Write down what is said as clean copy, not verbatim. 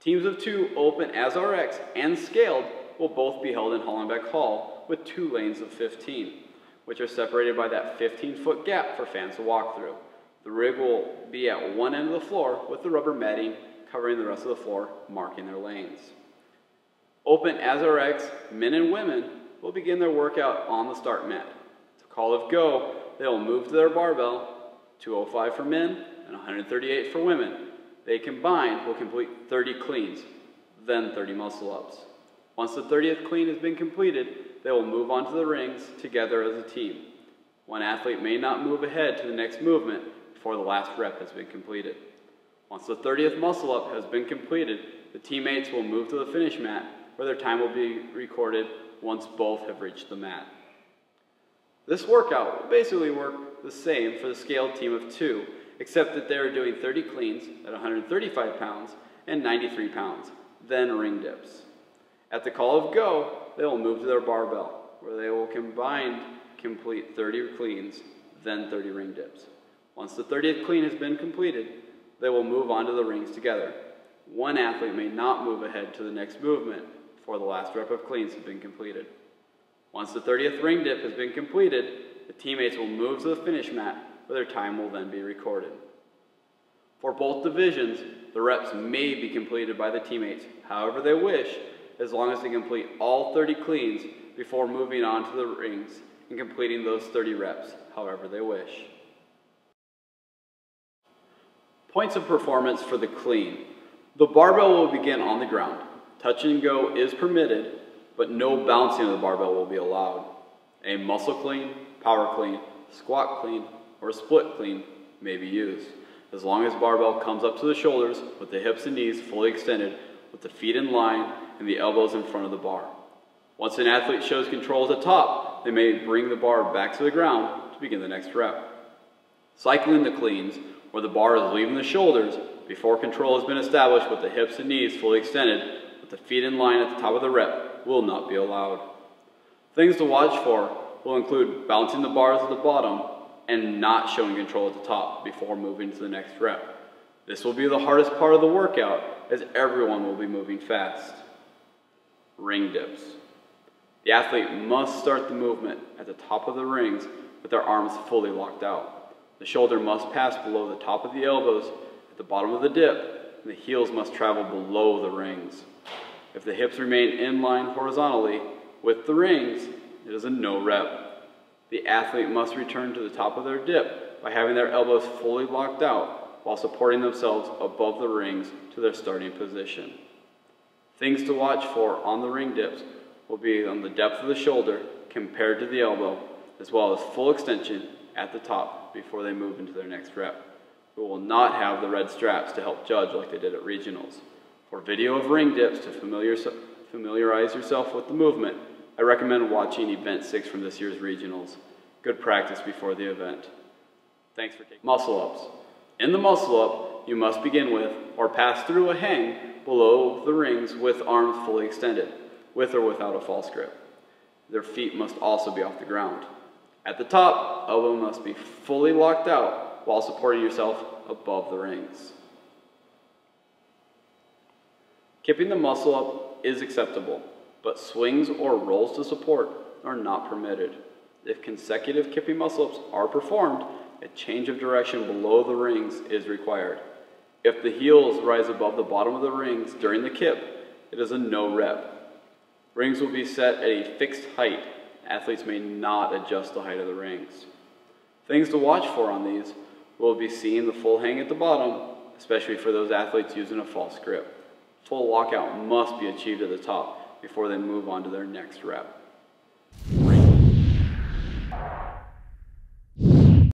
Teams of 2, open as RX and scaled, will both be held in Hollenbeck Hall with 2 lanes of 15, which are separated by that 15-foot gap for fans to walk through. The rig will be at one end of the floor with the rubber matting covering the rest of the floor, marking their lanes. Open as RX, men and women will begin their workout on the start mat. To call of go, they will move to their barbell, 205 for men and 138 for women. They combined will complete 30 cleans, then 30 muscle-ups. Once the 30th clean has been completed, they will move onto the rings together as a team. One athlete may not move ahead to the next movement before the last rep has been completed. Once the 30th muscle-up has been completed, the teammates will move to the finish mat where their time will be recorded once both have reached the mat. This workout will basically work the same for the scaled team of 2, except that they are doing 30 cleans at 135 pounds and 93 pounds, then ring dips. At the call of go, they will move to their barbell, where they will combined complete 30 cleans, then 30 ring dips. Once the 30th clean has been completed, they will move onto the rings together. One athlete may not move ahead to the next movement before the last rep of cleans has been completed. Once the 30th ring dip has been completed, the teammates will move to the finish mat, where their time will then be recorded. For both divisions, the reps may be completed by the teammates however they wish, as long as they complete all 30 cleans before moving on to the rings and completing those 30 reps however they wish. Points of performance for the clean. The barbell will begin on the ground. Touch and go is permitted, but no bouncing of the barbell will be allowed. A muscle clean, power clean, squat clean, or a split clean may be used, as long as barbell comes up to the shoulders with the hips and knees fully extended, with the feet in line and the elbows in front of the bar. Once an athlete shows control at the top, they may bring the bar back to the ground to begin the next rep. Cycling the cleans, where the bar is leaving the shoulders before control has been established with the hips and knees fully extended, with the feet in line at the top of the rep, will not be allowed. Things to watch for will include bouncing the bars at the bottom and not showing control at the top before moving to the next rep. This will be the hardest part of the workout, as everyone will be moving fast. Ring dips. The athlete must start the movement at the top of the rings with their arms fully locked out. The shoulder must pass below the top of the elbows at the bottom of the dip, and the heels must travel below the rings. If the hips remain in line horizontally with the rings, it is a no rep. The athlete must return to the top of their dip by having their elbows fully locked out while supporting themselves above the rings to their starting position. Things to watch for on the ring dips will be on the depth of the shoulder compared to the elbow, as well as full extension at the top before they move into their next rep. We will not have the red straps to help judge like they did at regionals. For video of ring dips to familiarize yourself with the movement, I recommend watching Event 6 from this year's regionals. Good practice before the event. Thanks for taking muscle-ups. In the muscle-up, you must begin with or pass through a hang below the rings with arms fully extended, with or without a false grip. Their feet must also be off the ground. At the top, elbow must be fully locked out while supporting yourself above the rings. Kipping the muscle-up is acceptable, but swings or rolls to support are not permitted. If consecutive kipping muscle-ups are performed, a change of direction below the rings is required. If the heels rise above the bottom of the rings during the kip, it is a no rep. Rings will be set at a fixed height. Athletes may not adjust the height of the rings. Things to watch for on these will be seeing the full hang at the bottom, especially for those athletes using a false grip. Full lockout must be achieved at the top before they move on to their next rep.